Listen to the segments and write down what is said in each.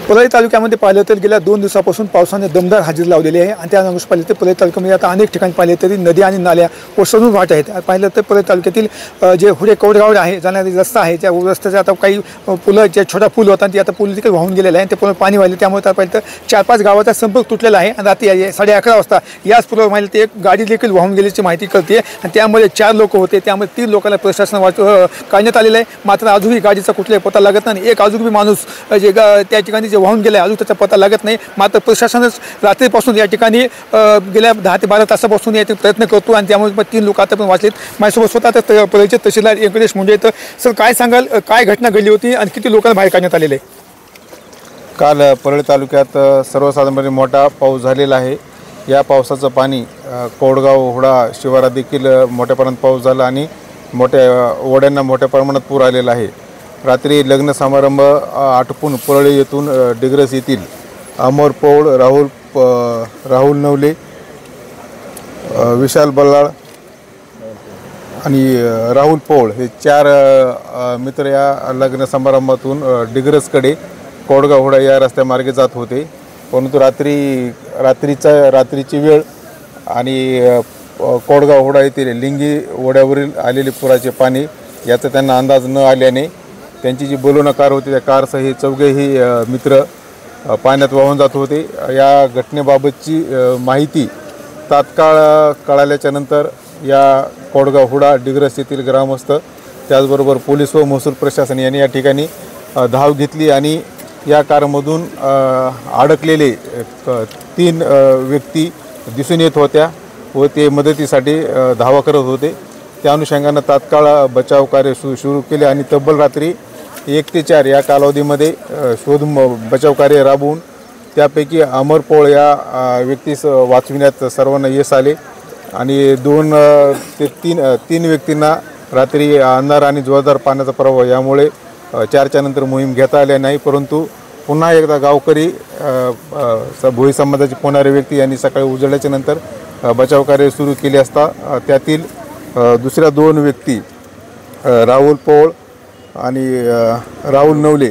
परळी तालुक्यामध्ये पाहिलं तर गेल्या 2 दिवसापासून पावसाने दमदार हजेरी लावलेली आहे आणि त्या अनुषंगाने पाहिलं तर परळी तालुक्यामध्ये आता अनेक ठिकाणी पाहिले तरी नदी आणि नाल्या ओसरून वाहत आहेत। पाहिलं तर परळी तालुक्यातील जे हुडे कवडगाव आहे जाणारी रस्ता आहे त्या रस्त्याचा आता काही पुलं जे छोटा पूल होता ते आता पूल देखील वाहून गेलेला आहे। ते पूल पाणी वाहिले त्यामुळे पाहिलं तर 4-5 गावाचा संपर्क तुटलेला आहे आणि रात्री 11:30 वाजता याच पुलावर पाहिलं ते एक गाडी देखील वाहून गेल्याची माहिती कळते आणि त्यामध्ये 4 लोक होते। त्यामुळे 3 लोकांना प्रशासन काढण्यात आलेलं आहे। मात्र अजूनही गाडीचा कुठलाही पत्ता लागत नाही। एक अजून माणूस जे त्या ठिकाणी जे वाहून गेला अजून त्याचा पत्ता लागत नाही। मात्र प्रशासनच रात्रीपासून या ठिकाणी गेल्या 10 ते 12 तासापासून याचे प्रयत्न करतो आणि त्यामुळे 3 लोक आता पण वाचलेत। माझ्यासोबत स्वतः परळीचे तहसीलदार व्यंकटेश मुंडे। तर सर काय सांगाल, काय घटना घडली होती आणि किती लोकांना बाहेर काढण्यात आलेले? काल परळी तालुक्यात सर्वसाधारणपणे मोठा पाऊस झालेला आहे। या पावसाचं पाणी कोडगाव हुडा शिवारात देखील मोठ्या प्रमाणात पाऊस झाला आणि मोठ्या ओढ्यांना मोठ्या प्रमाणात पूर आलेला आहे। रात्री लग्न समारंभ आटोपून परळी येथून डिग्रस येथील अमर पौळ, राहुल नवले, विशाल बल्लाळ आणि राहुल पौळ हे 4 मित्र या लग्न समारंभातून डिग्रसकडे कोडगाव हुडा या रस्त्यामार्गे जात होते। परंतु रात्रीची वेळ आणि कोडगाव हुडा येथील लिंगी ओढ्यावरील आलेले पुराचे पाणी याचा त्यांना अंदाज न आल्याने त्यांची जी बोलोना कार होती त्या कारसह हे 4ही मित्र पाण्यात वाहून जात होते। या घटनेबाबतची माहिती तात्काळ कळाल्याच्या नंतर या कोडगाव हुडा डिग्रस येथील ग्रामस्थ त्याचबरोबर पोलीस व महसूल प्रशासन यांनी या ठिकाणी धाव घेतली आणि या कारमधून अडकलेले 3 व्यक्ती दिसून येत होत्या व ते मदतीसाठी धावा करत होते। त्या अनुषंगाने तात्काळ बचाव कार्य सुरू केले आणि तब्बल रात्री 1 ते 4 या कालावधीमध्ये शोध बचाव कार्य राबवून त्यापैकी अमर पौळ या व्यक्तीस वाचविण्यात सर्वांना यश आले आणि 2 ते 3 व्यक्तींना रात्री अंधार आणि जोरदार पाण्याचा प्रवाह यामुळे 4च्या नंतर मोहीम घेता आल्या नाही। परंतु पुन्हा एकदा गावकरी भोई समाजाचे पोहणारे व्यक्ती यांनी सकाळी उजळल्याच्या नंतर बचाव कार्य सुरू केले असता त्यातील दुसऱ्या 2 व्यक्ती राहुल पौळ आणि राहुल नवले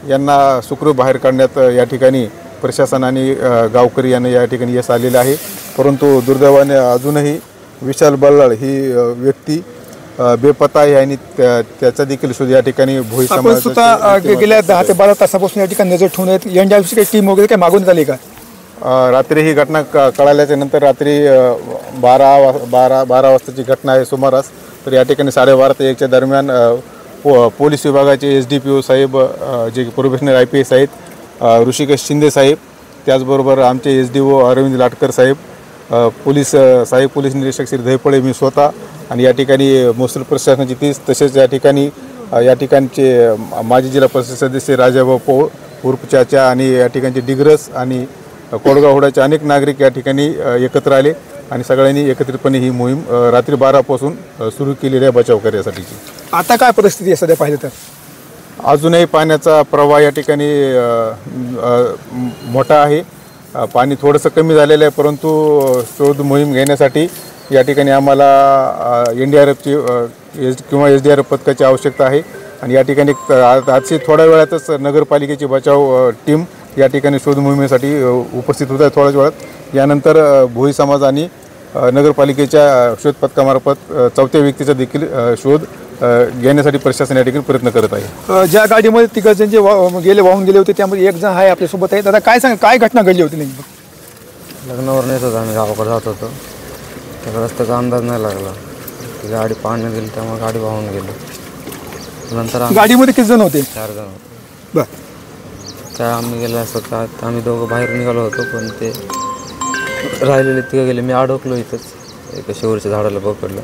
यांना सुखरूप बाहेर काढण्यात या ठिकाणी प्रशासन आणि गावकरी यांना या ठिकाणी यश आलेले आहे। परंतु दुर्दैवाने अजूनही विशाल बल्लाळ ही व्यक्ती बेपत्ता आहे आणि त्याचा देखील शोध या ठिकाणी भोई समाजाच्या गेल्या 10 ते 12 तासापासून या ठिकाणी नजर ठेवून आहेत। एनडीआरएफची काही टीम वगैरे काय मागून झाली का? रात्री ही घटना कळाल्याच्या नंतर रात्री 12 वाजताची घटना आहे सुमारास। तर या ठिकाणी 12:30 ते 1च्या दरम्यान पोलीस विभागाचे SDPO साहेब जे प्रोफेशनल IPS आहेत ऋषिकेश शिंदे साहेब, त्याचबरोबर आमचे SDO अरविंद लाटकर साहेब, पोलीस निरीक्षक श्री धैपळे, मी स्वतः आणि या ठिकाणी महसूल प्रशासनाची 30 तसेच या ठिकाणचे माजी जिल्हा परिषद सदस्य राजाभाऊ पौळ उर्फ चाचा आणि या ठिकाणचे डिग्रस आणि कोडगाव हुडाचे अनेक नागरिक या ठिकाणी एकत्र आले आणि सगळ्यांनी एकत्रितपणे ही मोहीम रात्री 12 पासून सुरू केलेली आहे बचाव कार्यासाठीची। आता काय परिस्थिती आहे सध्या पाहिलं तर? अजूनही पाण्याचा प्रवाह या ठिकाणी मोठा आहे। पाणी थोडंसं कमी झालेलं आहे परंतु शोध मोहीम घेण्यासाठी या ठिकाणी आम्हाला NDRFची किंवा SDRF पथकाची आवश्यकता आहे आणि या ठिकाणी आजची थोड्या वेळातच नगरपालिकेची बचाव टीम या ठिकाणी शोध मोहिमेसाठी उपस्थित होत आहे थोड्याच वेळात। यानंतर भोई समाज आणि नगरपालिकेच्या शोध पथकामार्फत 4थ्या व्यक्तीचा देखील शोध घेण्यासाठी प्रशासन या ठिकाणी प्रयत्न करत आहे। ज्या गाडीमध्ये 3 जण जे वाहून गेले होते त्यामध्ये 1 जण आहे आपल्यासोबत आहे। दादा काय घटना घडली होती नेमकी? लग्नावर नेत होतो आम्ही, गावाकडे जात होतो। त्या रस्त्याचा अंदाज नाही लागला, गाडी पाण्यात गेली त्यामुळे गाडी वाहून गेली। नंतर गाडीमध्ये किती जण होते? 4 जण होते। बरं, त्या आम्ही गेलो असतो का आम्ही दोघं बाहेर निघालो होतो पण ते राहिलेले 3 गेले। मी अडकलो इथंच एका शेवटच्या झाडाला पकडलं।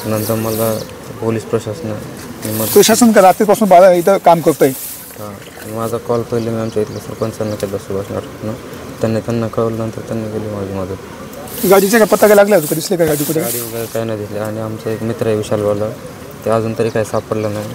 नंतर मला पोलीस प्रशासन का रात्रीपासून इथं काम करतोय? हां, माझा कॉल पहिले मी आमच्या इथल्या सरपंचांना केला सुभाष नाटकनं, त्यांना कळवलं। नंतर त्यांनी केली माझी मदत। गाडीचा काय पत्ता काय लागला? दिसले का गाडी कुठे? गाडी वगैरे काय नाही दिसली आणि आमचा एक मित्र आहे विशाल बल्लाळ, ते अजून तरी काही सापडलं नाही।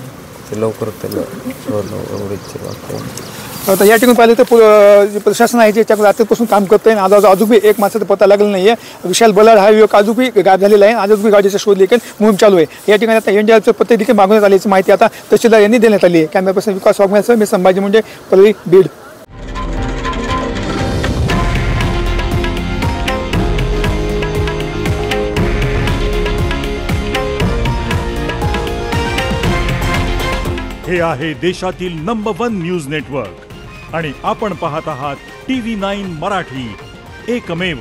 ते लवकर त्याला शोधणं एवढीच वाटतं। आता या ठिकाणी पाहिलं तर प्रशासन आहे जे त्याच्याकडे रात्रीपासून काम करतंय आणि अजूनही एक माणसाचा पत्ता लागला नाही आहे। विशाल बल्लाळ हा युवक अजूनही गायब झालेला आहे। अजूनही गाडीचा शोध देखील मोहीम चालू आहे। या ठिकाणी आता NDRFचे पत्ते देखील मागवण्यात आल्याची माहिती आता तहसीलदार यांनी देण्यात आली आहे। कॅमेरा पर्सन विकास वाघमारेसह मी संभाजी मुंडे, परळी, बीड। हे आहे देशातील नंबर 1 न्यूज नेटवर्क आणि आपण पाहत आहात TV9 मराठी, एकमेव.